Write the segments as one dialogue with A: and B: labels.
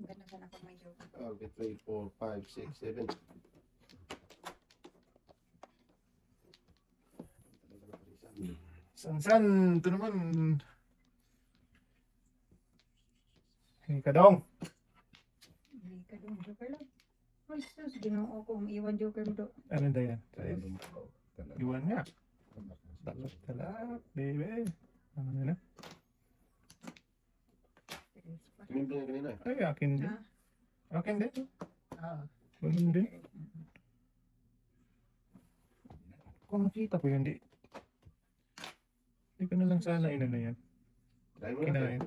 A: Maganda sana kung may joker.
B: 3, 4, 5, 6, 7.
C: San, ito naman. Hindi ka dong.
A: Hindi ka doon, joker lang. Ay, sus, ginoo ko. Iwan joker mo doon.
C: Ano na yan? Iwan nga. Talak, baby. Ano na?
B: Tumimpi nga kanina eh.
C: Ay, akin din.
A: Ha?
C: Akin din.
A: Oo.
C: Ganun din. Kung nakita ko yun, di ko na lang sana ina na yan.
B: Dahil mo na.
C: Kinain.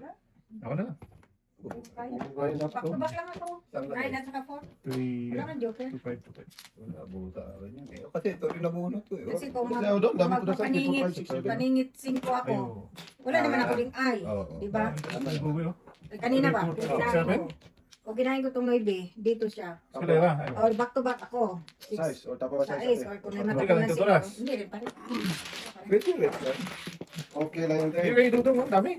C: Ako na lang.
B: Kaya na
A: Back to back lang ako. 9 at saka 4.
C: 3,
A: Wala kang joker.
C: 2, 5, 2, 5.
D: Wala, buta ka rin yan eh. Kasi ito rin nabunot ko eh.
A: Kasi kung
B: Kasi ako doon, dami ko na sa
A: magpapaningit,
B: 4, 5, 6, 7.
A: paningit 5 ako.
C: Ayo.
A: Wala naman ako ding ay.
D: Oo.
A: Diba?
C: Ay, buwi oh.
A: Kanina ba?
C: Four,
A: Kinain
C: seven?
A: ko. Kung kinain ko itong 9, dito siya.
C: Kalera.
A: Or back to back ako.
B: Size, o tapos
A: Sa
B: size.
A: is, or kung
C: Hindi
A: naman
C: ka lang
A: ako
C: tutulas.
A: na hindi rin pa rin.
D: Pwede rin yan.
B: Okay lang yung
C: Hindi
B: tayo.
C: kayo dudong, ang dami.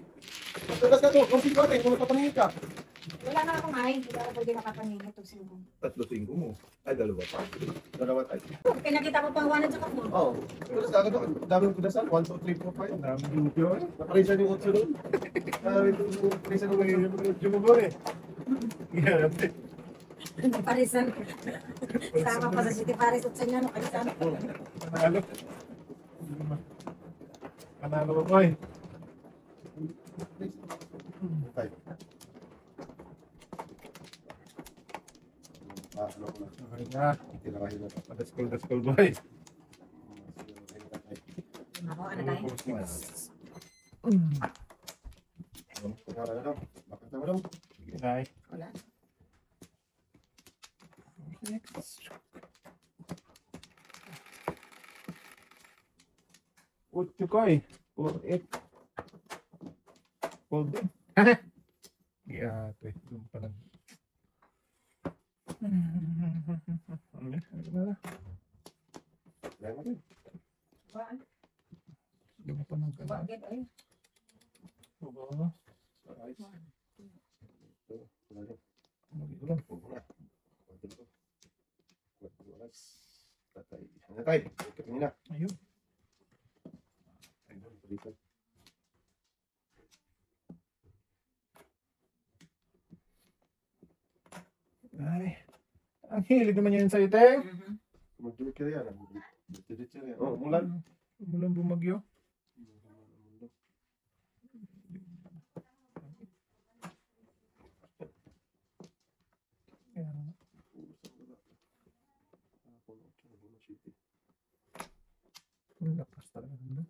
B: Tulas ka to, kung sino ka kung napapaningin ka.
A: Wala na akong ay, hindi ako pwede makapaningin itong 5.
D: 3-5 mo. Ay, dalawa pa.
B: Dalawa tayo.
A: Pinakita ko pang 1 at saka 4.
B: Oo. Tulas ka to, dami yung tudasan. 1, 2, 3, 4, 5.
C: Ang dami video eh.
B: Naparisa yung 8 doon. Naparisa yung
C: Video mo ba eh? Grabe.
A: Parisan. Sama pa sa City Paris at sa inyo, parisan.
C: Panalo. Panalo ba boy?
B: Okay. Ano ko na.
C: Okay na.
B: Tirahin na.
C: That's cool boy.
A: Ako, ano tayo?
B: Wala na daw. Bakit na daw?
C: Nay.
A: Wala.
C: Utyo ko eh. 4-8. Fold din. Yeah, ito eh. Doon pa lang. Ano na?
B: Wala na rin.
A: Baan?
C: Doon pa lang ka na.
A: Bakit? Ay,
C: Oo.
B: Ayos. Ito, wala rin.
C: Mag-iulan.
B: Wala. Oras. Tatay. Ano tayo? Ikot nila.
C: Ayun.
B: Ayun, palitan.
C: Ay. Ang hilig naman yan sa'yo, Teng.
B: Mag-joker yan. Mag-joker yan. Oh, mulan.
C: Mulan bumagyo. Ayan. Ang lakas talaga nila.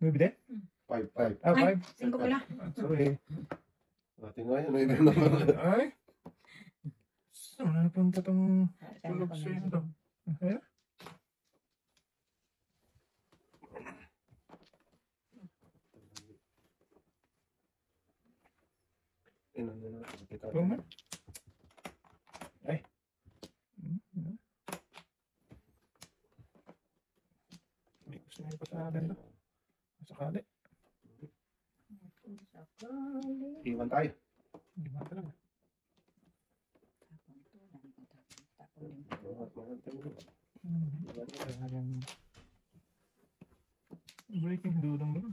C: Nubi din?
B: 5.
C: Ah,
A: Ay,
C: 5.
A: 5 pala.
C: Sorry.
B: Ating nga yan. Ay, naman.
C: Ay. Saan na napunta tong tulog sa'yo to? Okay. Tulog na. Ay. May gusto niyo pa sa akin to. Sakali.
B: Iwan tayo.
C: Hindi ba talaga? Breaking dulong doon.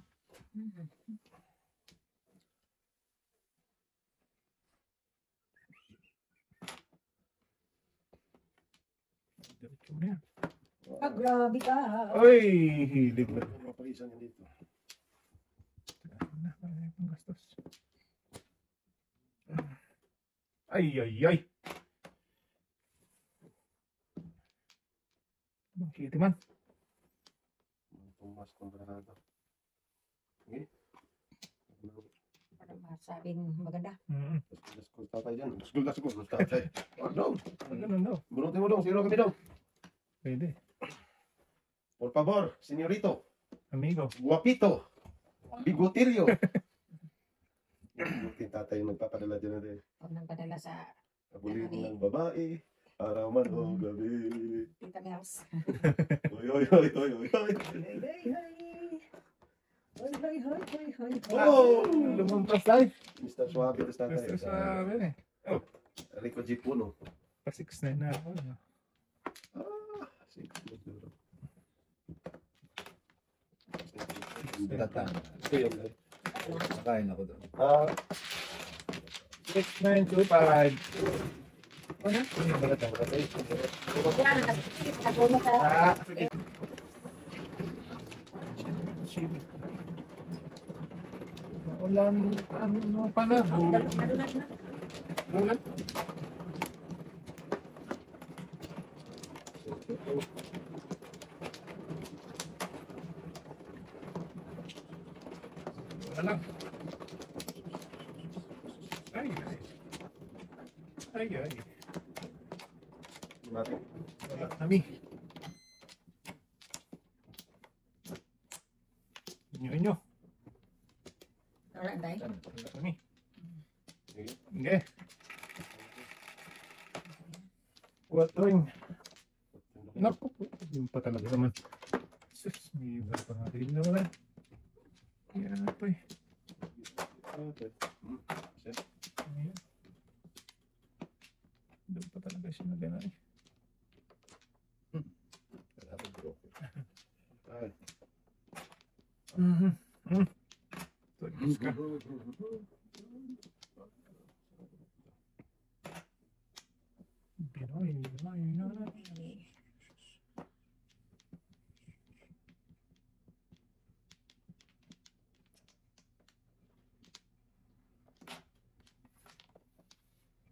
C: Diretso mo na yan.
A: Ah, grabe ka.
C: Ay, hilig na.
B: Mapalisan yan dito.
C: Marami pang gastos. Ay. Bang kiti man.
B: Tumas kontrado. Okay.
A: Para masabing maganda.
B: School tatay dyan. School tatay. Ano?
C: Ganun daw.
B: Bunutin mo dong. Sino kami dong?
C: Pwede.
B: Por favor, senyorito.
C: Amigo.
B: Guapito. Bigotilyo. Bunutin tatay yung nagpapadala dyan natin.
A: Huwag nang padala sa
B: Kabulitin ng babae, araw man o gabi.
A: Tita Meows.
B: Oy, oy, oy, oy, oy, oy.
A: Hey, hey, hey. Hoy, hoy, hoy, hoy, hoy.
B: Oh!
C: Lumampas tayo.
B: Mr. Suave, tapos tatay.
C: Basta sa akin eh.
B: Rico G. Puno.
C: Pa 6'9" na ako.
B: Sige.
D: Tatang.
B: Ito yun.
D: Nakain ako doon.
C: 6'9", 2'5".
A: Ano?
C: Ano yung balat ako?
A: Kailangan kasi nagpuno ka.
C: Sige. Wala ano pala. Bulan. Wala. Ay.
B: Natin.
C: Wala kami. Inyo.
A: Wala, day.
C: Wala kami.
B: Sige.
C: Sige. Kuwatoing. Naku. Yung pa talaga naman. Sus, may iba pa nga rin naman. Kaya nga po eh.
B: Okay.
C: Ayan. Doon pa talaga siya na gano'n eh.
B: Ay.
C: Tagis ka. Binoy na.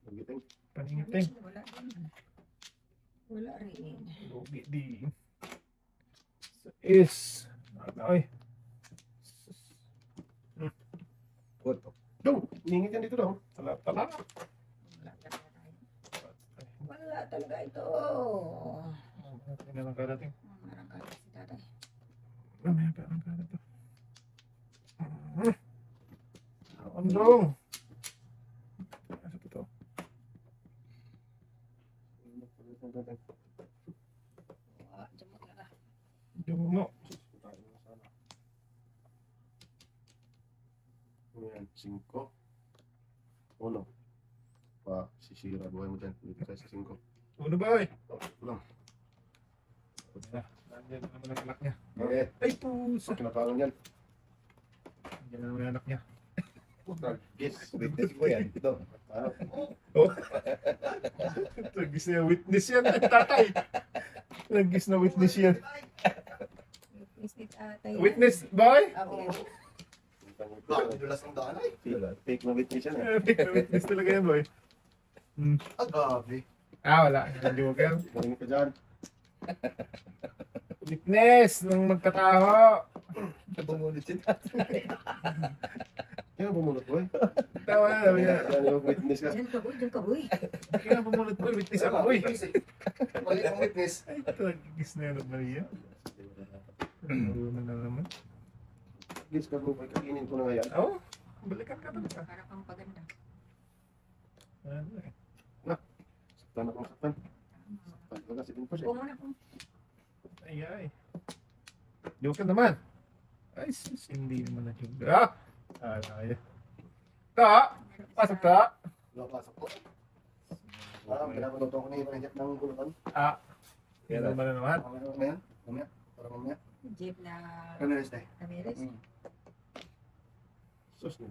B: Magiting.
C: Paningiting.
A: Wala rin. Wala rin.
C: Lugi di. Is. Ay.
D: Puto.
B: Dong, ningit yan dito daw.
C: Tala.
A: Wala talaga. Wala talaga ito.
C: Tingnan lang karating.
A: Marang ka si tatay.
C: Mamaya pa ang karating. Andong. Asa po to?
A: Diyan mo talaga.
C: Yung mo.
B: Ayan, 5. 1. Pa, sisira buhay mo dyan. Dito tayo sa 5.
C: Ano ba eh?
B: Lang.
C: Nandiyan na naman ang anak niya.
B: Okay.
C: Ay pusa.
B: Kinapangan yan.
C: Nandiyan na naman ang anak niya.
B: Yes.
D: Witness ko yan. Ito.
C: Oh. Nagis na witness yan. Tatay. Nagis na witness yan.
A: Witness ni tatay.
C: Witness boy?
A: Oo.
B: Dulas ng daan ay. Fake na witness yan eh.
C: Fake na witness talaga yan boy.
B: Agabi.
C: Wala. Joker.
B: Maringit ka dyan.
C: Witness ng magkataho.
D: Bumunod si tatay.
B: Kaya bumunot boy.
C: Tawa na naman yan.
B: Yan yung witness ka.
A: Diyan ka boy, diyan ka boy.
C: Kaya pumunod boy. Witness ako boy.
B: Mali ang witness.
C: Ay, nagis na yan Maria. Marunong na naman.
B: Gis ka bro, kakainin ko na nga yan.
C: Oo. Balikan ka talaga.
A: Para kang paganda.
C: Ano eh.
B: Saktan akong saktan. Saktan ka kasi din pa siya.
A: Kung muna kung
C: Ay. Joker naman. Ay, sus, hindi naman na joker. Ay. Ta! Pasok ta!
B: Napasok ko. Pinapanood ko na yung project ng gulutan.
C: Yan naman na naman.
B: Mamaya. Para mamaya.
A: jeep na
B: Ramirez tayo.
A: Ramirez.
B: Sus na.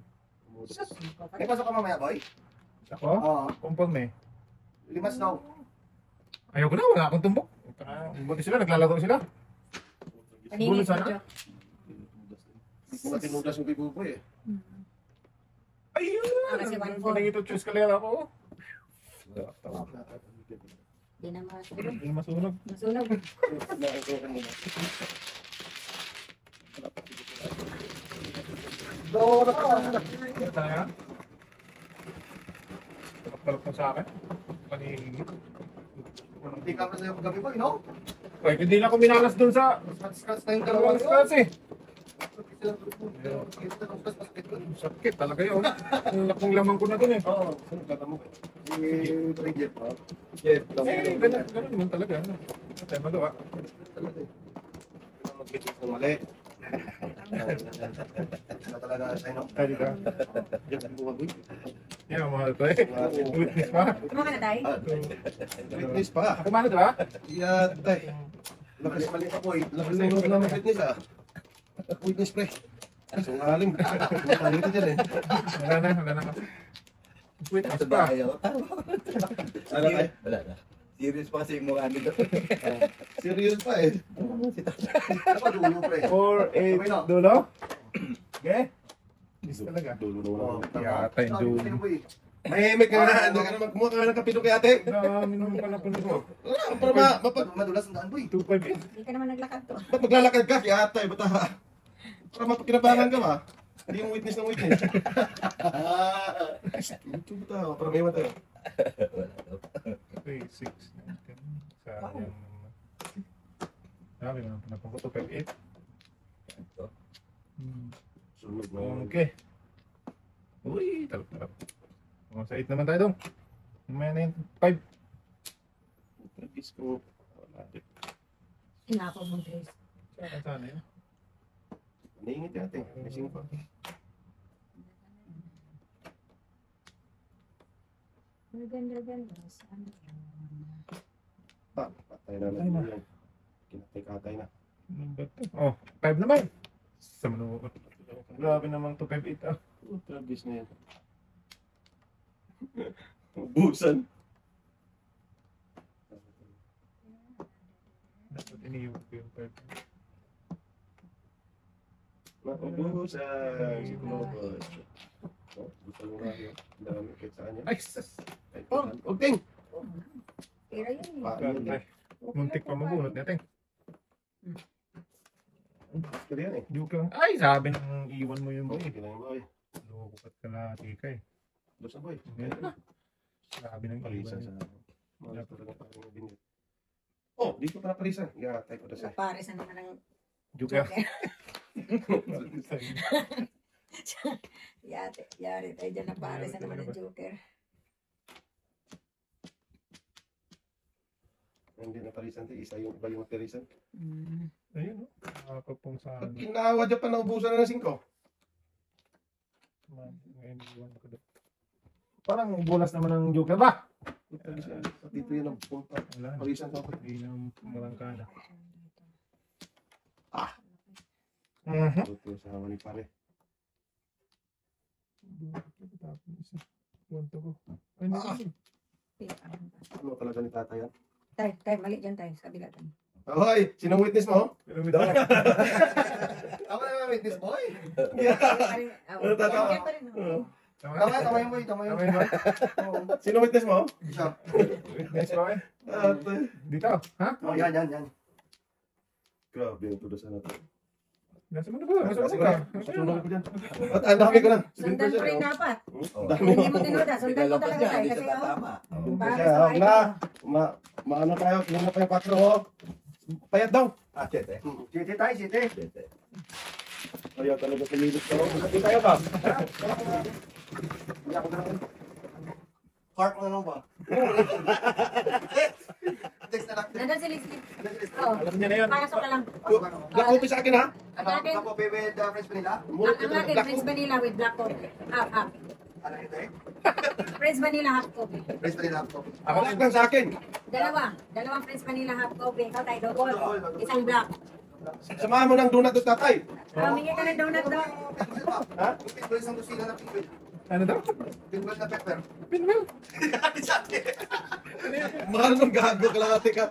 A: Sus,
B: May pasok ka mamaya, boy?
C: Ako?
B: Oo.
C: Kumpong eh.
B: 5 daw.
C: Ayaw ko na, wala akong tumbok. Buti sila, naglalaro sila.
A: kanina
C: Bulot sana?
A: video.
B: Hindi ko na tinudas yung bibubo eh.
C: Ayun!
A: Kasi 1-4.
C: Paling ito, choose kalera ko.
A: Di na masunog.
C: Hindi masunog.
A: Masunog.
C: Ito talaga. Talap mo sa akin. Paningin.
B: Hindi ka pa sa'yo paggabi, boy, no?
C: Ay, hindi na ako minalas dun sa
B: Scratch na yung
C: dalawang
B: dalawang
C: scratch eh.
B: Sakit.
C: Sakit talaga yun. Ang laking laman ko na dun eh.
B: Oo, sunod ka mo. Bridget, ha?
D: Shit, lang.
C: ganun naman talaga. Ano tayo magawa?
B: Mag-witness ng mali. Ano talaga sa'yo, no?
C: Ay, di ka.
B: Diyan ka bumagoy.
C: Yan, mahal to eh. Witness pa.
A: Kumaka na tayo.
B: Witness pa.
C: Ako mahal to ha?
B: Yeah, tay. Lakas mali pa po eh. Lakas na yung mga witness ah. Witness pre. Sungaling. Mali ka dyan eh.
C: Wala na. Witness
D: Sa
C: pa.
D: bahay ako.
B: Ano tayo?
D: Wala na. Serious pa kasi yung mukha nito.
B: Serious pa eh. Dapat dulo pre.
C: 4-8 dulo. Okay. Yes talaga.
B: Dulo na wala.
C: Yata yung dulo.
B: Mahimik ka na. Hindi ka naman kumuha ka ng kapito kay ate.
C: Minum pa na po nito.
B: Para madulas ang daan boy.
C: 2-5
A: Hindi ka naman naglakad to.
B: Ba't maglalakad ka kay ate? Ba't para mapakinabangan ka ba? Hindi yung witness ng witness. Ito ba tayo? Para may iwan tayo.
C: 3, 6, 9, 10. Sayang naman. Sabi naman pinapang ko 2-5-8.
B: Sunod na.
C: Okay. Uy, talap. Sa 8 naman tayo dong. May na yung 5.
B: Practice ko.
A: Hinako mo, Grace.
C: Sana yun.
B: Naingit natin. May 5.
A: Maganda. Sana.
B: Patay na lang yan. Kinatay-katay na.
C: Number 2. Oh, 5 naman. Sa manuot. Grabe naman 2-5-8 ah.
B: Practice na yan. Ubusan.
C: Dapat iniiwan ko yung 5.
B: Ubusan. Si Clovis. Oh, busan mo nga yun. Dami kahit saan yan.
C: Ay, sus!
B: Ugting!
A: Pero yun eh.
B: Paano yun?
C: Muntik pa mabunot natin.
B: Kaya yan eh.
C: Joke lang. Ay, sabi nang iwan mo yung boy.
B: Okay lang boy.
C: Lukupat ka na, tika eh.
B: Doon sa boy.
C: Ganun na. Sabi nang
B: Palisan
C: iwan.
B: sa mga talaga parang binit. Oh, dito para palisan. Yeah, type ko na sa.
A: Napares na naman ng
C: Joke.
A: Yari tayo dyan, napares na naman ng Joker.
B: Hindi na palisan. Isa yung iba yung palisan.
C: Ayun o. Nakakapong sa ano.
B: Inawa dyan pa naubusan na ng 5.
C: Ngayon, iwan ako doon. Parang bulas naman ng Joker ba?
B: Dito yan ang punta.
C: Wala.
B: Palisan sa ako.
C: Hindi na malangkada.
B: Ito yung sa hawa ni pare.
C: Punto ko. Ay, hindi.
B: Ano talaga ni tatay yan?
A: Tayo, mali dyan tayo, sa kabila tayo.
B: Hoy! Sinong witness mo?
C: Pero may dala.
B: Ako na yung witness boy.
A: Ano
B: tatawa? Tama yung boy.
C: Tama yun ba?
B: Sino witness mo? Siya.
C: Witness ba eh? Dito. Ha?
B: Oh, yan. Grabe yung tulos na natin.
C: Nasa mo na ba? Nasa mo na.
B: Sunod ko dyan. At ang dami ko lang.
A: Sundan ko rin dapat.
B: Dami
A: Hindi mo tinuda, sundan ko talaga tayo. Kasi
D: tama.
A: pares
B: Kaya,
A: ko
B: na. Maano tayo? Kailan na pa yung 4 oh. Payat daw.
D: Siyete.
B: Siti tayo, siti.
D: Siyete.
B: Ayaw talaga pililit ko. Siti tayo ba? Hindi ako ganun. Park na lang ba? Text na lang.
A: Nandun si Leslie. Oo.
C: Alam niya na yun.
A: Pasok ka lang.
B: Black coffee sa akin ha?
A: Ang akin,
B: coffee with French vanilla?
A: ang akin, French vanilla with black coffee. Half.
B: Ano ito eh?
A: French vanilla half coffee.
B: French vanilla coffee. Ako lang sa akin.
A: Dalawang French vanilla half coffee. Ikaw tayo, double. Isang black.
B: Samahan mo ng donut at tatay.
A: Humingi ka ng donut daw.
B: Ha? Pinwell isang kusina na pinwell.
C: Ano daw?
B: Pinwell na pepper.
C: Pinwell.
B: Mahal ng gago kalahati ka.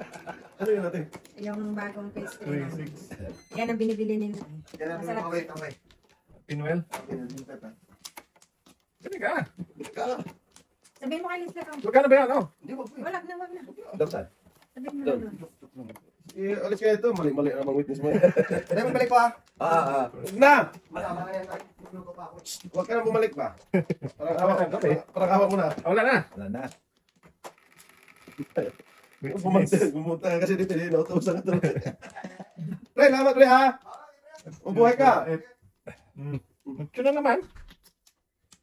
B: Ano yun natin?
A: Yung bagong pastry.
C: 3, 6.
A: Yan ang binibili nila.
B: Yan ang
A: Masarap.
B: kamay.
C: Pinwell.
B: Pepper.
C: Gani ka.
A: Sabihin mo kay Leslie kung
C: Magkano ba yan? Oh.
B: Hindi mo po.
A: wag na.
D: Doksan.
A: Sabihin mo na doon.
B: Alis ka ito. Mali namang witness mo. Hindi mo balik pa. Huwag na! Huwag ka na bumalik pa. Parang hawak mo na.
C: Wala na.
D: Wala na.
B: Bumunta ka kasi dito. Nautusan ka ito. Pre, lamat pre ha. Mabuhay ka.
C: Ito na naman.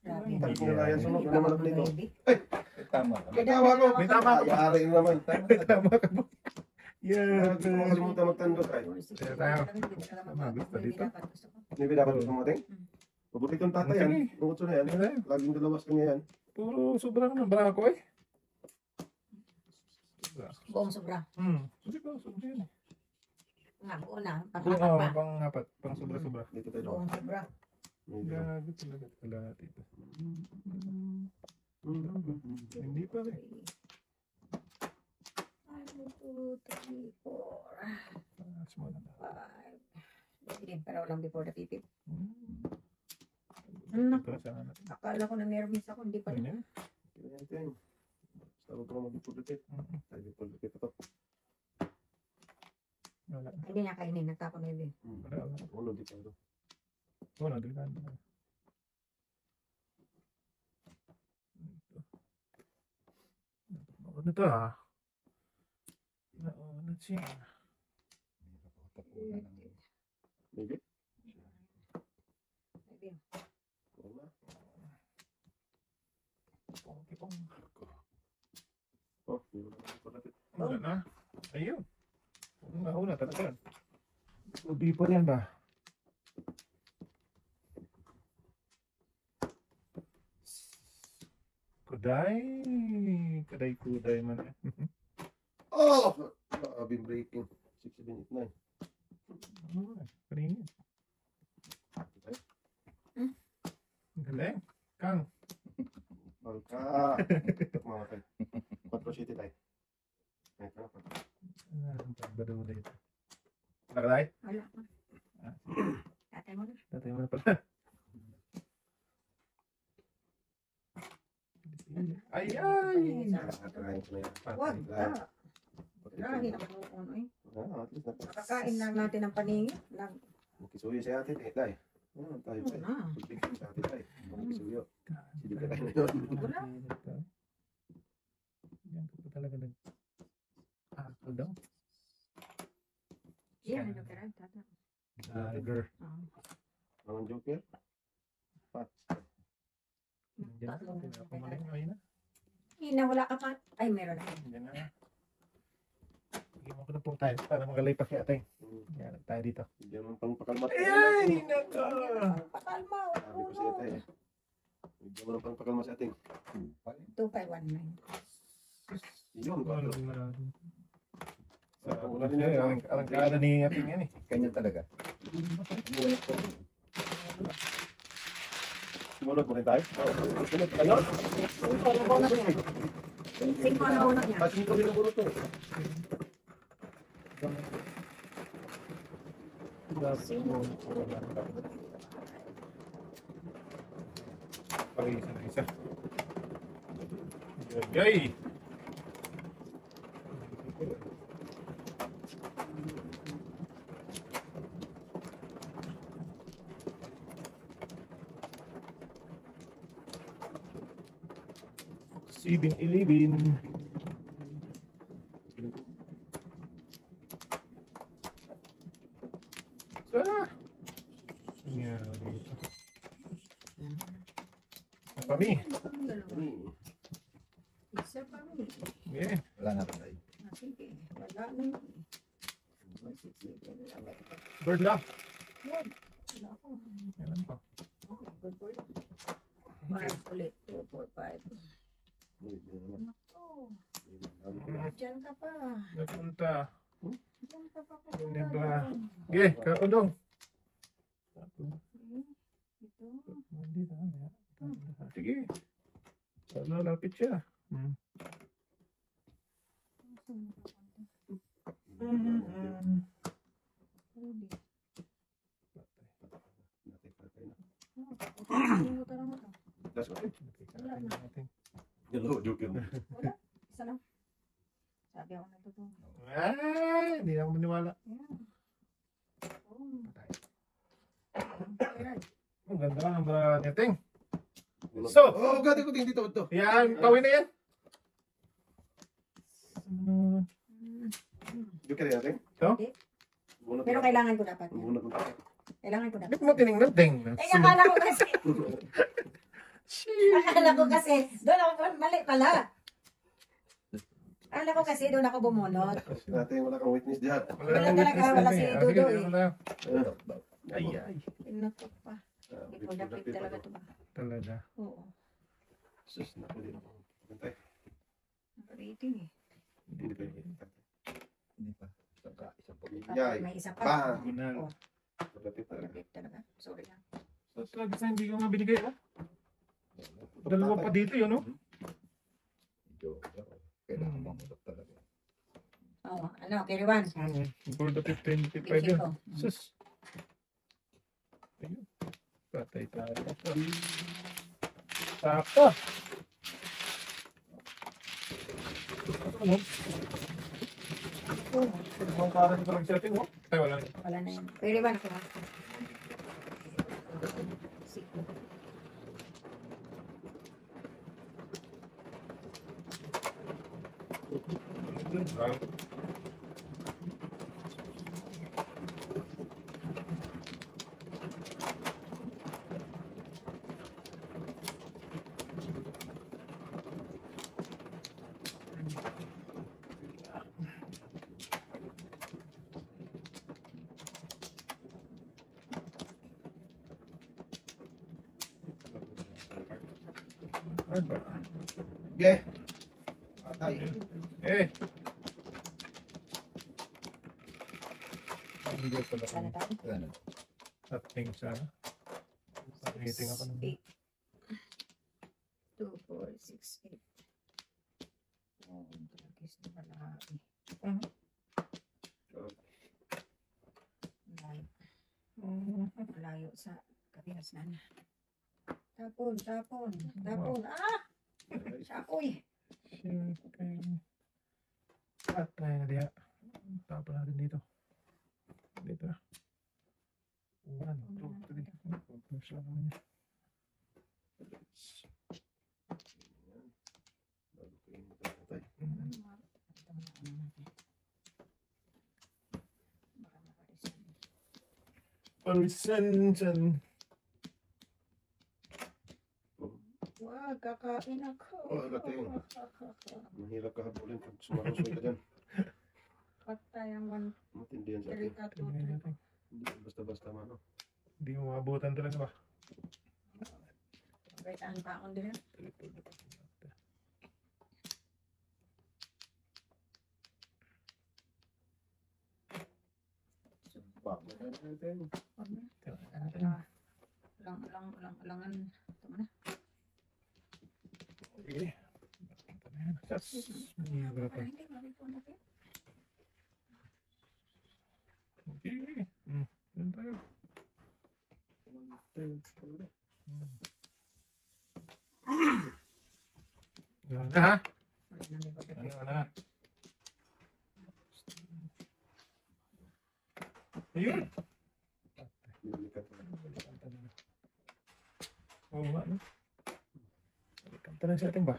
A: Grabe.
B: Tayo ko na yan. Sunod na naman ako dito.
D: tama.
B: May tawa ko.
C: May tama ka.
B: Yari na naman.
C: Tama ka po. Yeah.
B: Hindi mo kalimutan magtando tayo.
C: Kaya tayo. Gusto dito.
B: Hindi ba dapat dumating? Paboritong tatay yan.
C: Sige.
B: Tungkol sa na yan.
C: Ayan.
B: Laging dalawas kanya yan.
C: Puro sobrang ng barako eh.
A: Buong sobra.
C: Hindi ba? Sobra yan eh.
A: Nga, buo na.
C: Oo,
A: Pang-apat pa.
C: pang-apat. Pang-sobra-sobra.
B: Dito tayo.
A: Buong sobra.
C: Grabe talaga talaga dito. Hindi pa rin.
A: 1, 2, 3, 4,
C: Taas mo na.
A: 5. Hindi, pero walang before the pipip.
C: Ito sa anak.
A: Akala ko na nervous ako, hindi pa rin.
C: Ganyan.
B: Ganyan tayo. Basta huwag ka naman magpudukit. Tayo magpudukit ito.
C: Wala.
A: Hindi niya kainin, nagtapon na yun.
C: Wala.
B: Uno dito.
C: Wala. Dilihan na. Ano to ha? Nauna siya.
B: Maybe?
A: Maybe.
B: Wala.
C: Pong-pong.
B: Oh, hindi mo naman magpudukit.
C: Wala na. Ayun. Una talaga. Ubi pa yan ba? Kuday. Kuday man eh.
B: Oh! I've been breaking. 6, 7, 8, 9.
C: Kanina. Galing. Kang.
B: Bangka. Mga tayo. 4 city tayo. Ito na.
C: Ang pagbado dito. Nakatay?
A: Wala pa. Tatay mo na.
C: Tatay mo na pala. Ay, ay!
B: Nakakain ko na yan.
A: Wag
B: Patay.
A: ka. Grabe na kung ano eh.
B: Ah, at least
A: Nakakain lang natin ng paningin. Lang.
B: Makisuyo sa atin eh, tay. Tayo
A: Oo
B: tayo.
A: na.
B: Pagpigil sa atin tay. Makisuyo. Hindi ka tayo yun.
A: Wala.
C: Yan ko pa talaga nag... Ako daw.
A: Yan, ano ka rin, tata.
C: Tiger.
B: Ang joker.
C: Yan na. Pinapumaling. Ayun na.
A: Hina, wala ka pa. Ay, meron na.
C: Yan na. Iwan ko na po tayo para magalipas si ate. Yan tayo dito.
B: Hindi naman pang pakalmat.
C: Ay! Naka!
A: Pakalma.
B: Sabi ko sa tay. Hindi naman pang pakalmat sa atin.
A: 2519.
B: Yun.
C: Ano na?
B: Wala rin yan.
C: Arangkada ni ating yan eh.
D: Kanya talaga.
B: Sumunod mo rin tayo. Sumunod. Ano?
A: Singko na unang niya.
B: Pasin ko rin ang bunot to.
C: Pag-isa na isa. Yay! Sibing ilibin. Sana. Yan dito. Kami.
A: Isa pa rin.
C: Yeah.
D: Wala na tayo.
A: Sige, wala na.
C: Bird love.
A: Wala ko.
C: Yan pa.
A: Okay, good for you. 5 ulit. 2, 4, 5. Oh, dyan ka pa.
C: Napunta.
A: Dyan ka pa.
C: Hindi ba? Okay, kakudong.
A: Ito.
C: Sige. Lalapit siya.
B: That's okay.
A: Wala na.
B: Hello, joker.
A: Wala. Isa lang. Sabi ako na totoo.
C: Ay, hindi ako maniwala.
A: Ayan. Oh.
C: Ang ganda ng ba niyating.
B: So, oh, gati ko din dito ito.
C: Yan, pawin na yan.
B: Joker natin. Bunot.
A: Pero kailangan ko dapat.
B: Bunot mo.
A: Kailangan ko dapat.
C: Bakit mo tinignan, Ting?
A: Ay, akala ko kasi. Akala ko kasi. Doon ako mali pala. Akala ko kasi doon ako bumunot.
B: Dati wala kang witness diyan.
A: Wala talaga, wala si Dodo eh.
C: Ay, ay.
A: Pinatok pa. Hindi ko lapit talaga ito ba?
C: Talaga.
A: Oo.
B: Sus, naku din. Pantay.
A: Nakarating eh.
B: Hindi pa.
D: Hindi pa. Isang po.
B: Yay.
A: May isa
B: Bang!
A: pa.
C: Unal.
A: Oo.
B: Malapit talaga.
A: Lapit talaga. Sorry lang.
C: Talaga sa hindi ko nga binigay, oh. Dalawa pa dito yun, oh.
D: Medyo, kailangan mamutok talaga.
A: Oo. Ano, carry one.
C: For the 15, 25
A: Bigyan
C: yun.
A: ko.
C: Sus. Ayun. Patay tayo. Sakto. Ano? Ang para sa parang setting, oh. Ay, wala na.
A: Wala na yun. Carry one ko. Sige.
C: Ah. Ano ba?
B: Okay. Patay.
C: Eh. Hindi pala
A: Sana
C: kung
A: tayo.
D: Ano?
C: tapping sa pangiting ako ng
A: 8. 2, 4, 6, 8. Oh, tragis na malaki. Malayo sa kapinasnan. Tapon, tapon, tapon. Ah! Sakoy.
C: shipping. Patay na diya. Tapon natin dito. Dito. 1, 2, 3. Push lang naman yan.
B: Patay.
C: Parisan.
A: Wag, kakain ako.
B: Oh, dating. Mahirap ka habulin pag sumalusoy ka dyan.
A: Patay ang one,
B: Matindi yan sa
A: three,
B: atin.
A: two, three.
B: Hindi basta-basta mano.
C: Hindi mo maabutan talaga ba?
A: Kaitaan pa akong din.
B: Bakit natin?
A: Langan. Tama na.
C: Okay. Mahirap pa.
A: Hindi, marito natin.
C: Okay. Yan tayo. Yan na ha? Ano na? Ayun.
B: Lilikat na.
C: Oo nga, no? Balikan tayo sa ating ba?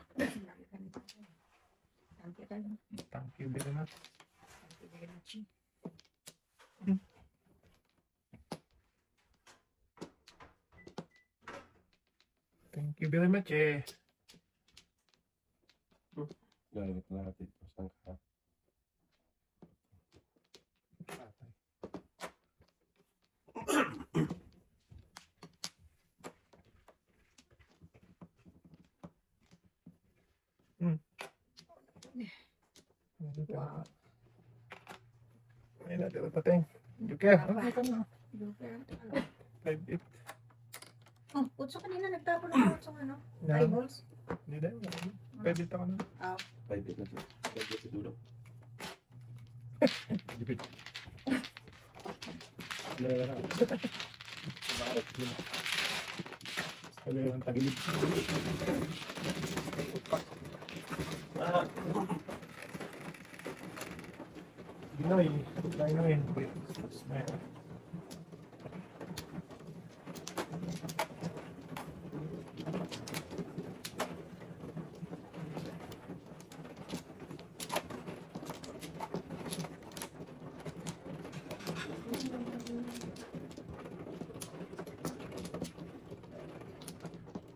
C: Thank you very much. Thank you very much eh.
B: Galit na natin. Saan ka?
A: Wow.
C: Ayun natin ang pating. You care?
A: Tama.
C: Okay ka na. 5-8.
A: Oh, utso kanina nagtapon ako sa ano?
C: Na.
A: Eyeballs.
C: Hindi dahil. 5-8 ako na.
B: 5-8 na siya. 5-8 si Dulo.
C: Dipit. Sabi ang tagilid. Ginoy. Ginoy.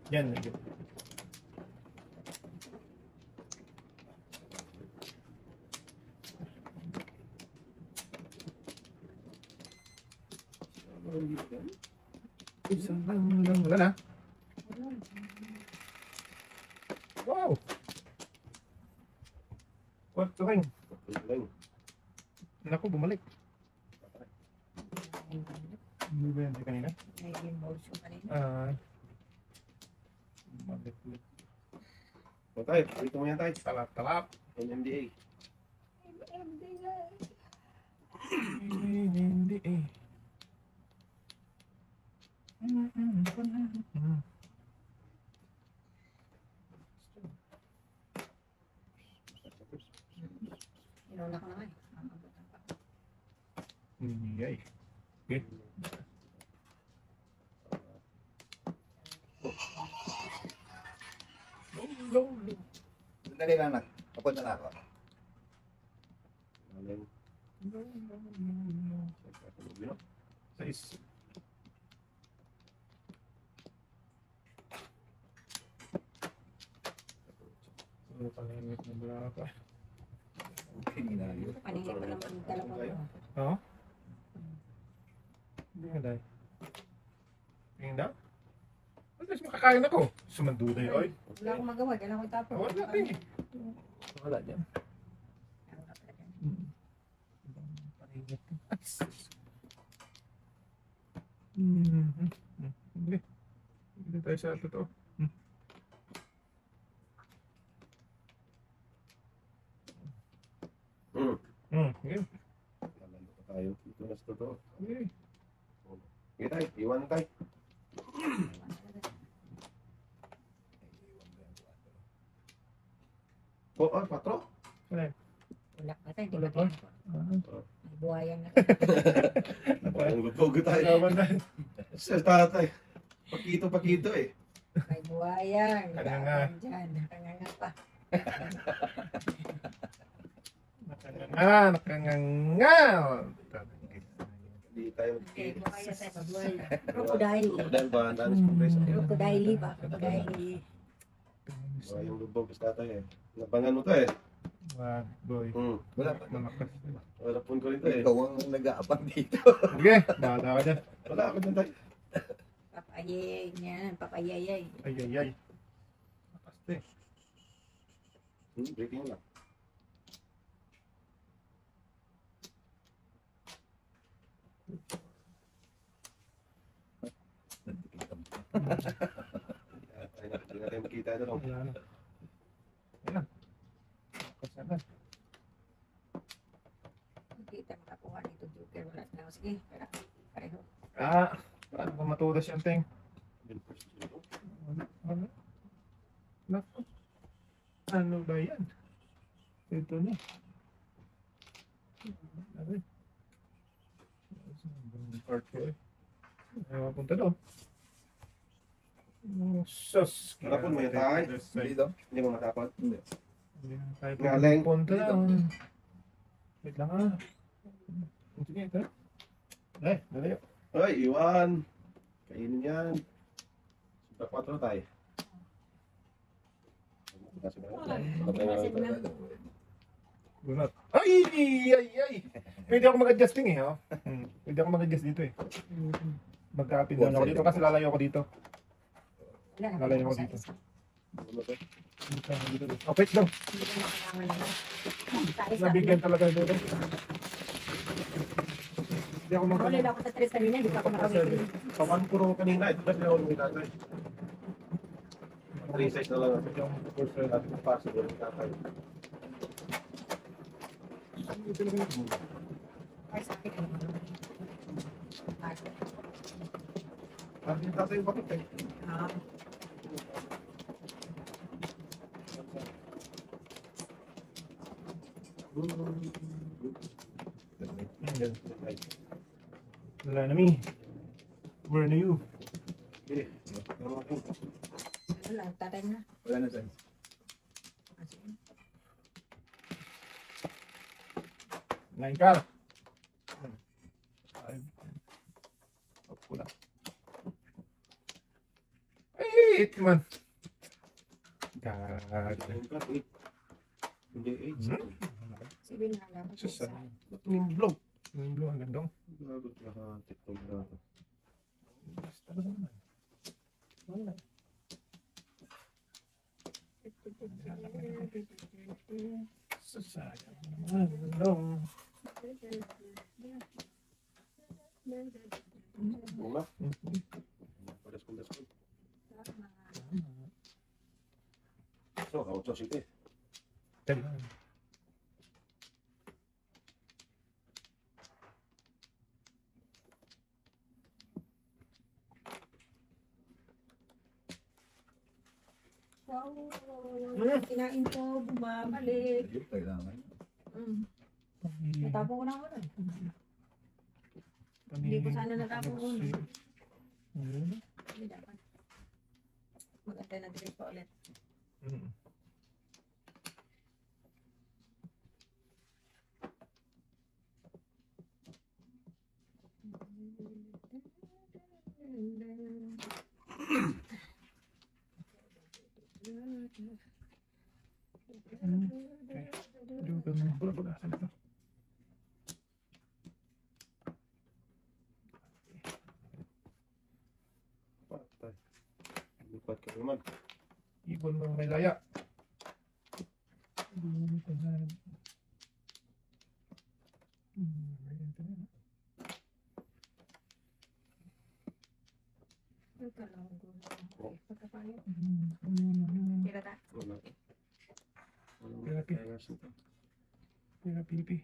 C: Yan. Isang lang. Wala na. Wow! Kwarto ring. Naku, bumalik. Hindi ba yan kanina?
A: May gimbals yung kanina.
C: Bumalik.
B: O tayo, dito mo yan tayo.
C: Talap.
B: NMDA.
C: Hindi eh.
A: Inuna ko na nga eh. Mamabutan pa.
C: Yay. Okay.
D: Dali lang na. Papunta na ako.
B: Aling.
C: Sais. Ano pa lang yung braka?
D: Hininayo.
A: Kanina pa naman ang dalawa ko.
C: Oo? Hindi nga dahil. Tingin daw? At least makakain ako. Sumanduday, oy.
A: Wala akong magawa. Kailangan ko itapon.
C: Wala natin eh. Wala dyan. Paningat. Hindi. Hindi tayo sa totoo. Okay.
B: Lalalo pa tayo. Dito na sa totoo.
C: Okay.
B: Sige tayo, iwan tayo. Oh, 4.
C: Wala.
A: Wala pa tayo. Di
C: Wala
A: ba
C: pa?
A: tayo? May buhayan na.
B: Ang gutogo tayo.
C: Kailangan na.
B: Sa tatay. Pakito eh.
A: May buhayan.
C: Kanganga.
A: Nagkakaroon dyan. Kanganga pa.
C: Nakanganga.
B: Hindi tayo
A: Okay,
B: magkikita.
A: buhaya tayo. Mabuhay. Crocodile.
B: Dahil ba, danis compressor.
A: Crocodile ba? Crocodile.
B: Yung lubog sa tatay eh. Nabangan mo to eh.
C: Wag, boy.
D: Wala pa.
C: Malakas.
B: Wala pun ko rin to eh.
D: Ikaw ang nag-aabang dito.
C: Sige, bahala ka dyan.
B: Wala ako dyan tayo.
A: Papayay niyan. Papayayay.
C: Ay. Nakaste.
B: Breaking lang. Hindi natin makita ito lang.
C: Wala na. Ayan. Nakaste na.
A: Hindi tayo makakuha nito. Joker. Wala na. Sige. Pareho.
C: Paano ba matudas yung ting? Ano? Naku. Ano ba yan? Ito na. Ano? Part ko eh. Ayaw punta doon. Sus.
B: Harapon mo yung tayo.
D: Dito.
B: Hindi mo matapon.
D: Hindi.
C: Hindi na tayo
B: Galing.
C: punta doon. Wait lang ah. Sige, ito. Dali.
B: Ay, iwan. Kainin yan. Super 4 tayo.
C: Gunot. Ay! Pwede ako mag-adjusting eh, oh. Pwede ako mag-adjust dito eh. Magka-up and down ako dito kasi lalayo ako dito.
A: Wala na.
C: Lalayo ako dito. Oh, wait lang.
A: Hindi ko makakailangan na. Tayo sa
C: Nabigyan talaga dito. Hindi ako mag-
A: Rolling ako sa tres kanina. Hindi pa ako nakawin.
B: Kawan puro kanina. Ito kasi ako nung tatay. 3 size na lang.
C: Hindi ako mag-force sa
B: At possible ng tatay.
A: Ay, sa akin.
B: At yung tatay yung bakit eh.
A: Ah.
C: Wala na me. Where are you?
B: Sige.
A: Wala. Tatay na.
D: Wala na sa'yo.
C: Nine ka. Pula. Ay, man. God.
B: Hindi 8.
A: Sige na lang.
C: Sus,
B: Yung vlog.
C: yung blue, ang gandong.
B: Gagot na ha. TikTok na.
C: ba naman? Wala. Sasayang naman. Long.
B: Bunga. Padas. So, kautos ito eh.
C: Tama.
A: Wow. Kinain ko, bumabalik.
D: Ayun, kailangan.
A: Natapon ko na ako nun. Hindi ko sana natapon ko nun. Hindi dapat. Maganda na drink pa ulit.
B: Patay. Lipat ka naman.
C: Ibon ng may laya.
A: Tira ka.
B: Wala.
C: Grabe. Pira pipi.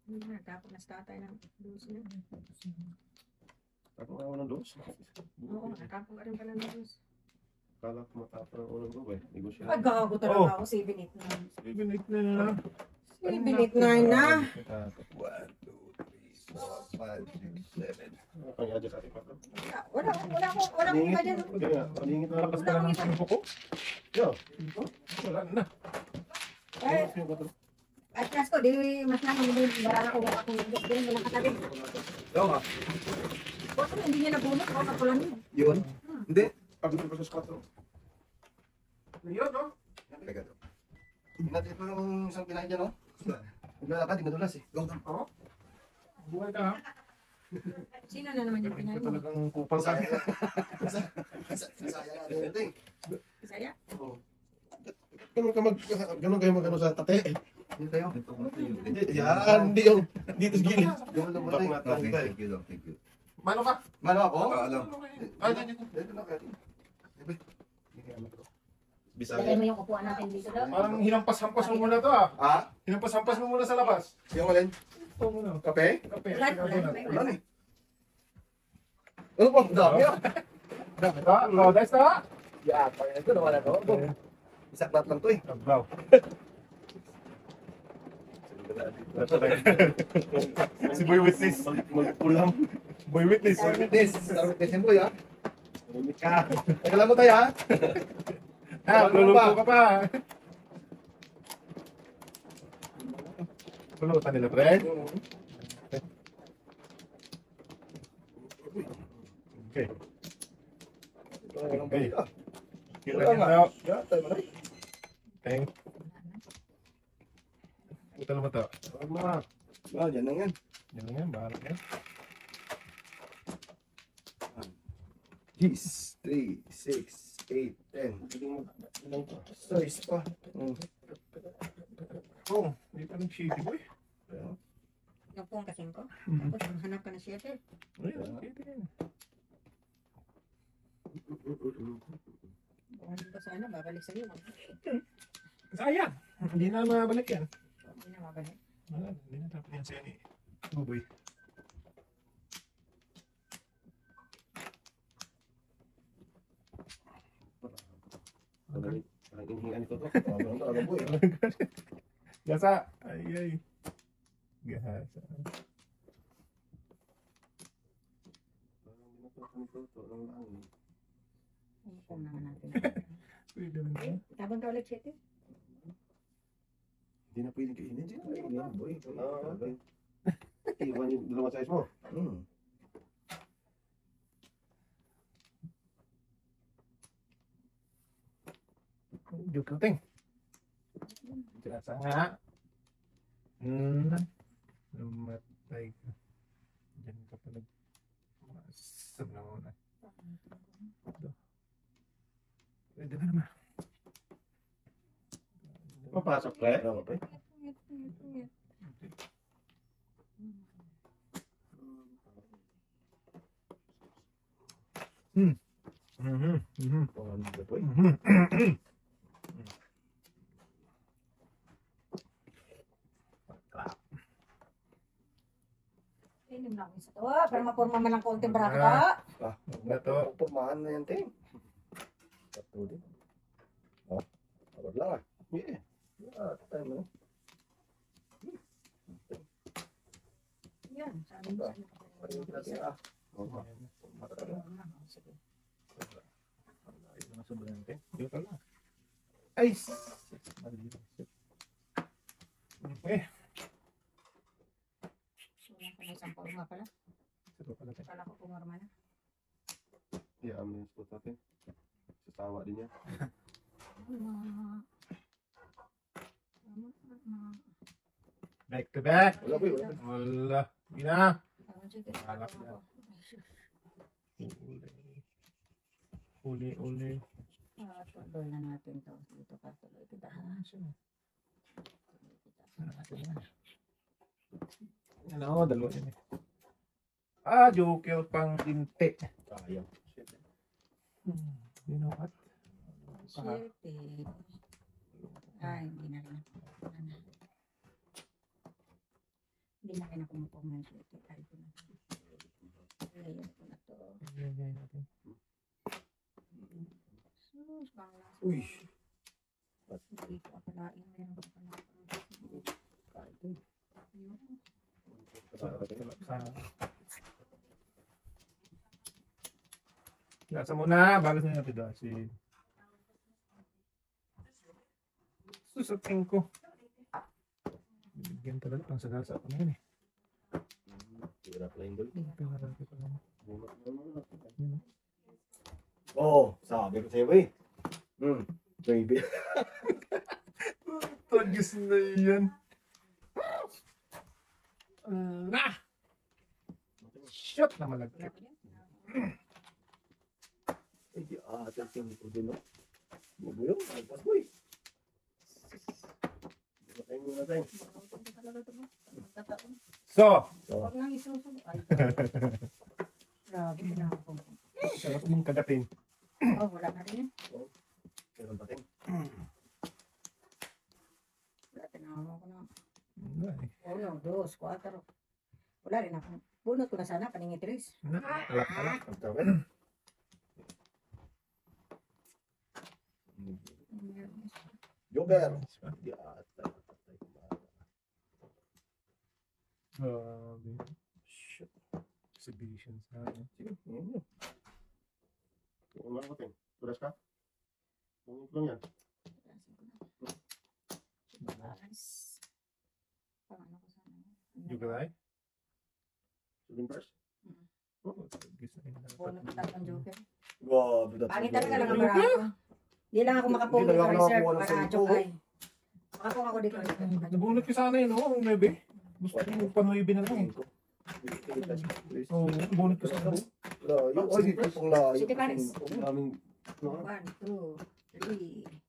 A: Natapon na sa tatay ng dos na.
B: Tapos ako ng dos.
A: Oo, natapon ka rin pala ng dos.
B: Kala ko matapon ang unang go eh. Negosyo.
A: Ay, gago talaga ako. 7-8 na.
C: Ibinit na.
A: 7-8 na.
D: 1, 2, 3, 4, 5, 6, 7.
B: Kaya dyan sa ating patro.
A: Wala akong iba dyan.
B: Paningit na
C: Lakas pala ng sumpo ko.
B: Yo.
C: Wala na.
A: Eh, at last ko, di mas naman yung barala ko baka kung nagdas din, walang katabi.
D: Ikaw nga.
A: Kasi hindi niya nabunot, ako kapulan yun.
D: Yun? Hindi.
B: Pagod ko sa squatro.
C: Ayun, no?
D: Teka to. Natin ito yung isang kinain dyan, no? Naglalakad, di madulas eh. Go, go.
C: Buhay ka, ha?
A: Sino na naman yung
C: Ito
A: pinahin mo?
C: talagang kupal ka.
D: Sayang natin ito eh.
A: Saya?
B: Ganun kayo mag-ano sa tate.
D: Hindi tayo.
B: Yan, hindi yung dito sa gilid.
D: Ganun lang ba tayo? Okay, thank you lang, thank you.
C: Mano ka?
D: Mano ako? Alam.
C: Ay, dito.
D: Dito na kayo.
A: Lagay mo yung upuan natin dito daw.
C: Parang hinampas-hampas mo muna to, ah.
D: Ha?
C: Hinampas-hampas mo muna sa labas.
D: Yung alin?
C: Ito muna.
D: Kape?
C: Kape.
D: Wala na eh. Ano po? Dami ah.
C: Ito, oh, that's na.
D: Yeah, parang ito naman ano. Isang plat lang to eh.
C: Wow. Si Boy Witness.
B: Magpulang.
C: Boy Witness.
D: Start with this yung boy ha. Teka lang mo tayo ha.
C: Ah, luluto ka pa. Lulutan nila, pre. Okay. Okay. Kita niyo na.
D: Yeah, tayo mo na eh.
C: Okay. Puta naman to.
B: Tama.
D: Yan lang yan.
C: Yan lang yan, bahala yan.
D: Yes, 3, 6, 8, 10. So, isa pa.
C: Oh, hindi pa nag-shitty, boy.
A: Yung pong kasing ko.
C: Mhm.
A: Tapos hanap ka na siya.
C: Ayun, shitty yan.
A: Hindi ko sana babalik sa iyo.
C: Sayang. Hindi na mabalik yan.
A: Hindi na mabalik.
C: Wala, hindi na dapat yan sa'yo ni Buboy.
B: Parang inihingan ito to. Parang talaga po eh.
C: Gasa. Ay, ay. Gasa.
B: Parang binatukan ito to. Ang langit.
A: Kung naman natin.
C: Pwede rin
A: Eh, tabang ka ulit siya.
B: Hindi na pwedeng kainin. Hindi na pwedeng boy. Iwan yung dalawang size mo.
C: Joke lang, Ting. Gasa nga. Namatay ka. Diyan ka pa Sabi na muna. Pwede na naman.
B: Papasok, pre. Ano, pre? Ano ba, pre?
A: Inom na kami sa to. Para mapurma man ng konti braka.
C: Na to.
D: Purmahan na yan, te.
B: Tatlo din. Oh, tawag lang ah. Yeah. Tayo mo.
A: Yan, sabi mo.
B: Ayun natin ah. Oh,
A: Sige.
C: Ay! Okay.
A: Wala pa na isang purma pala. Kala ko pumurma na.
B: yeah, amin yung spot natin. Sasawa din yan.
C: Back to back.
B: Wala, pre. Wala.
C: Wala. Hindi na.
A: Sige.
C: Alak na. Uli.
A: Tuloy na natin to. Dito ka tuloy kita.
C: Ano, dalawa yun eh. Ah, joker pang tinte.
B: Sayang. Shit.
C: You know what?
A: Shit eh. Ay, hindi na rin ako. Hindi na rin ako mapumunod dito. Ay, ko na. Layan ko na to. Sus, bang nasa.
B: Uy.
A: Dito ako laing. Meron ko pa na.
B: Kahit ito.
A: Yun.
C: Gasa muna, bago sa natin doon. Susapin ko. Bigyan talaga pang sagasa ako na yun eh.
B: Hirap lang doon.
C: Pinaraki ko lang.
B: Oo, sabi ko sa'yo ba eh. Baby.
C: Tagis na yan. Shot na malagkit.
B: Ay, di tingin ko din, no? Bubo yun, alpas boy. Muna tayo.
C: So,
A: Huwag nang isusunod. Ay, grabe na ako.
C: sarap mong kagatin.
A: Oh, wala na rin.
B: Meron pa tayo.
A: Wala, tinawa ko na.
C: Wala eh.
A: 1, 2, 4. Wala rin ako. Bunot ko na sana, paningitiris.
C: Alak.
B: Pagkawin. Joker. Di ata.
C: Shit. Exhibition sa akin.
B: Sige, ngayon yun. Kung ano ko tayo. Tulas ka? Kung ito lang yan.
C: You guys?
B: Sabihin first.
C: Oo, tagis na yun.
A: Bunot ko tatlong joker.
B: Grabe.
A: Pangit talaga lang ang marami ko. Hindi lang ako makapong
B: Hindi
A: dito
B: lang ako
A: reserve
B: nakakuha ng
A: para
B: cellphone.
A: joke ay. Makapong ako dito.
C: Nabunot ko sana yun, oh, ang 9. Gusto ko panuibi na lang eh. Oo, bunot ko sana.
B: Layo. Ay, dito pong layo.
A: Sige, Paris.
B: Ang daming...
A: 1, 2, 3,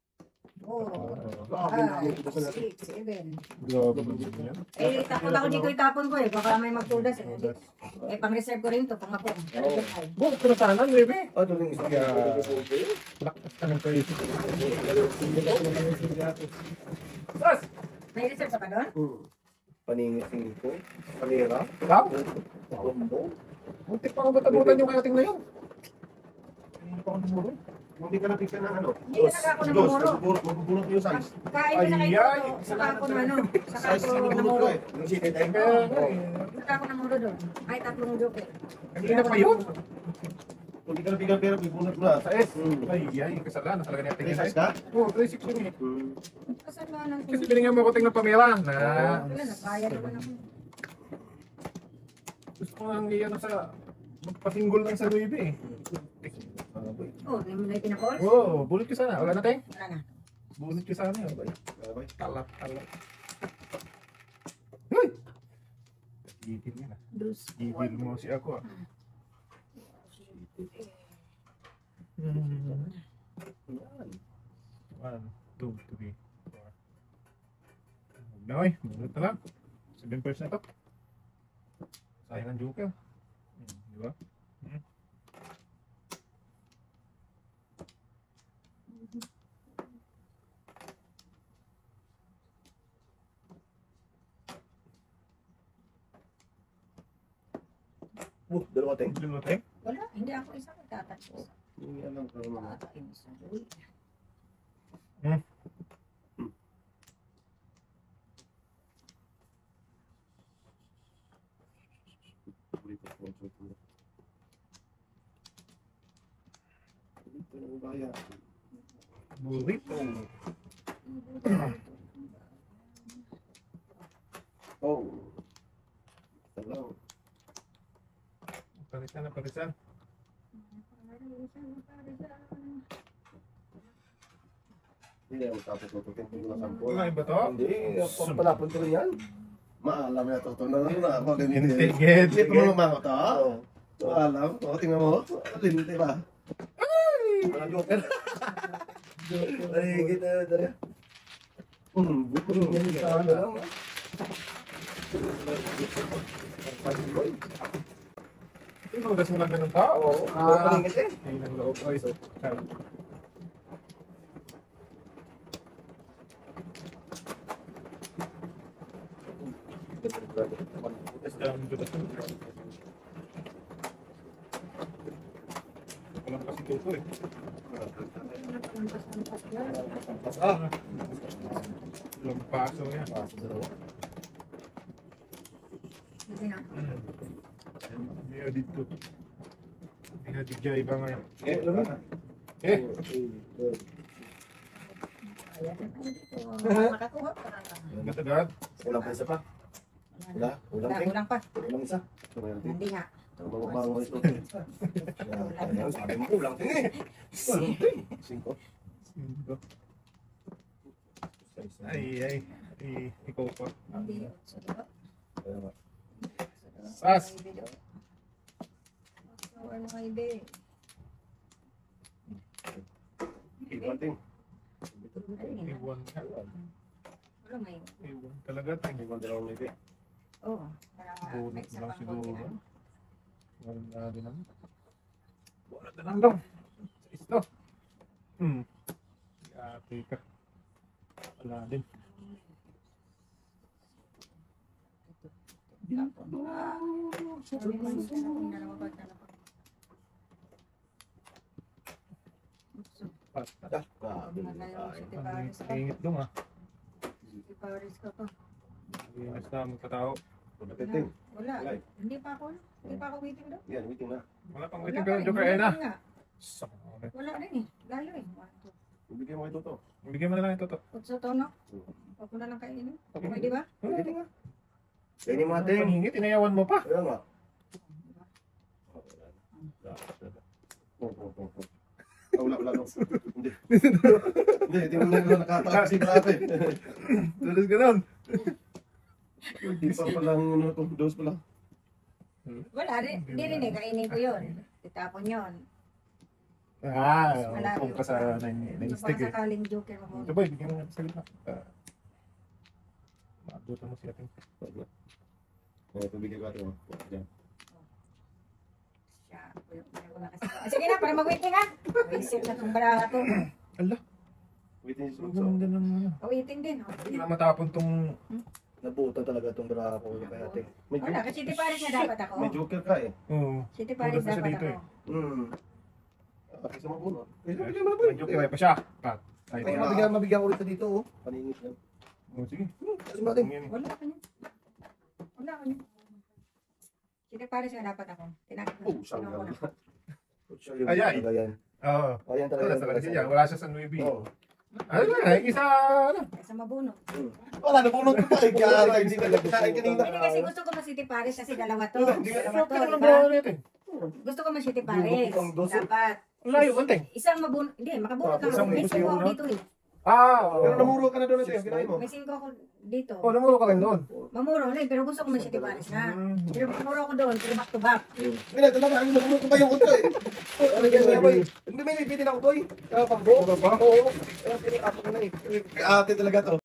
A: 4,
B: Grabe na yung ito sa
A: 5, 6, 7.
C: Grabe ba yun?
A: Eh, takot ako dito itapon ko eh. Baka may magtudas eh. Eh, pang-reserve ko rin to. Pang ako.
C: Bunot ko na sana, 9.
B: Ah, ito yung isa.
C: Lakas ka ng kayo.
A: Boss! May reserve ka pa doon?
B: Paningin ko. Panira.
C: Ikaw?
B: Bombo.
C: Munti pa akong batabutan yung kayating na yun. Hindi pa akong namuro.
B: Hindi ka napigyan ng ano.
A: Hindi ka nagkako ng muro.
B: Magbubunot mo yung size.
A: Kain ko na kayo
C: Ay,
A: dito. Saka ako na ano. Saka
B: Size
A: ako
B: yung
A: na
B: bunot ko
A: muro.
B: eh. Yung sitay tayo.
C: Kaya nga eh.
A: Saka ako na muro doon. Ay, tatlong joke eh.
C: Hindi na pa yun.
B: Kung di ka napigyan pero bibunot mo na.
C: Sa S. Ay, kasalanan talaga niya.
B: May size ka?
C: Oo, 360 eh.
A: Kasalanan ko.
C: Kasi binigyan mo ko tingnan pamela na
A: Wala, nagbayad naman ako.
C: gusto ko nga iyan sa magpasinggol lang sa Nuibe eh.
A: Oh, hindi mo na ipinakol?
C: Oo, bulit ko sana. Wala na tayo.
A: Wala na.
C: Bulit ko sana yun.
B: Okay.
C: Talat. Uy! Gigil yan ah.
A: Dus.
C: Gigil mo si ako ah. Oy, bunot na lang. 7 pairs na to. Sayang ang joker. Di ba?
B: Dalawa teng.
C: Lumuteng.
A: Wala, hindi ako isa magtatatlo.
B: Hindi alam ko naman.
A: Nakakainis na uy.
C: Burrito.
B: Oh. Hello.
C: Parisan na parisan.
B: Hindi ako tapos tutukin ko na sampo.
C: Wala ba to?
B: Hindi, pampalapon ko rin yan. Maalam na ito. Ito na ako.
C: Intigit.
B: Hindi ko mga mga ito. Maalam. O, tingnan mo. Linti ba? Ay! Mga joker. Ay, kita na dali. Buto niya yung saan na lang.
C: Hindi mo kasi lang ganun tao.
B: Palingit eh.
C: Ay, nang loob. Ay, so. Walang kasi tuto eh. Walang paso yan.
A: Hindi na.
C: Hindi na dito. Hindi na dito iba ngayon.
B: Eh, alam mo.
C: Eh!
A: Ayan na dito. Makakuha pa lang.
C: Matagad.
B: Ulang pa isa pa. Wala? Ulang ting?
A: Ulang pa.
B: Ulang isa.
A: Hindi nga.
B: Bango ito. Sabi mo ulang ting eh. Ulang ting. 5.
C: Ay. Ikaw pa.
A: Hindi. So, diba?
C: Sas!
A: Ano nga ibe?
B: Iwan ting.
C: Iwan ka.
A: Wala may.
C: Iwan talaga.
B: Iwan dalawang may big.
A: Oo. Para
C: Bunot
A: may isa
C: lang
A: pang
C: siguro.
A: konti na.
C: Wala din naman. Wala na lang daw. Sa isto. Ate ka. Wala din.
A: Sabi mo, dalawa ba, dalawa?
C: Pasta. Ang ingit dong ah.
A: Si Paris ka pa.
C: Inas na magkatao.
B: Ting.
A: Wala. Hindi pa ako. Hindi pa ako waiting daw.
B: Yan, waiting na.
C: Wala pang
A: Wala
C: waiting
A: pa
C: ka.
A: eh,
C: Joker ay na.
A: waiting nga.
C: Sorry.
A: Wala rin eh. Layo eh. 1, 2.
B: Ibigay mo ito to.
C: Bigyan mo na lang ito to.
A: Kutso to, no? Huwag ko na lang kainin. Pwede ba?
B: Pwede nga. Pwede mo ating.
C: Paningit, inayawan mo pa.
B: Kaya nga. Wala. Hindi. Hindi mo na nakatakas si grabe.
C: Tulos ka nun.
B: Hindi pa palang dos pa lang.
A: Wala rin. Hindi rin eh. Kainin ko yun. Itapon yun.
C: Kung ka sa
A: Ito
C: nine-stick
A: pa
C: eh.
A: sakaling joker mo.
C: Ito boy, bigyan mo nga sa gitna. Maabutan mo si ating.
B: Pabigay ko atin. Yan.
A: Siya. Sige na, para mag-waiting ha. Isip na itong baraha to.
C: Ala,
B: Waiting si
C: ang
B: Sulso.
C: ganda ng ano.
A: Waiting din.
C: Hindi na matapon tong...
B: Nabutan talaga itong bra ko kay ate.
A: Wala, kasi City Paris na dapat ako.
B: May joker ka eh.
C: Oo.
A: City Paris
C: Wala pa siya
A: dapat
C: dito
A: ako.
B: Kasi sa mabunot.
C: May joke pa siya. Pat. Ay,
B: Ay, mabigyan ko ulit dito oh. Paningit yan.
C: sige.
B: Kasi natin.
A: Wala ka niya. Wala ka niya. City Paris na dapat ako. Tinakot
B: Oh, siyang
A: ko na.
C: Ayan.
B: Ayan.
C: Oo.
B: Ayan
C: Ito
B: talaga.
C: na sa kanila siya. Wala siya sa Nuevi.
B: Oo.
C: Ano na? Isa ano?
A: Kaysa mabunot.
B: Wala, nabunot ko pa eh. Kaya hindi ka nagkain kanina.
A: Hindi kasi gusto ko ma-City Paris kasi dalawa to.
B: Hindi ka
A: Dalawa to,
C: Pero
A: diba?
C: bro natin.
A: Gusto ko ma-City Paris. Dapat.
C: Layo, konting.
A: Isang mabunot. Hindi, makabunot ka.
C: Isang
A: May 5 ako
C: mabunot.
A: dito eh.
B: Pero namuro ka na doon natin. Kinain mo.
A: May 5 ako dito.
C: Oh, namuro ka rin doon.
A: Mamuro ulit, pero gusto ko ma-City Paris na. Pero mamuro ako doon, pero back to back.
B: Hindi, talaga. Ang namuro ko pa yung utro eh. Ano yan niya boy? Hindi, may pitin ako boy. Pangbo. Oo. Pitin ako na eh. Ate talaga to.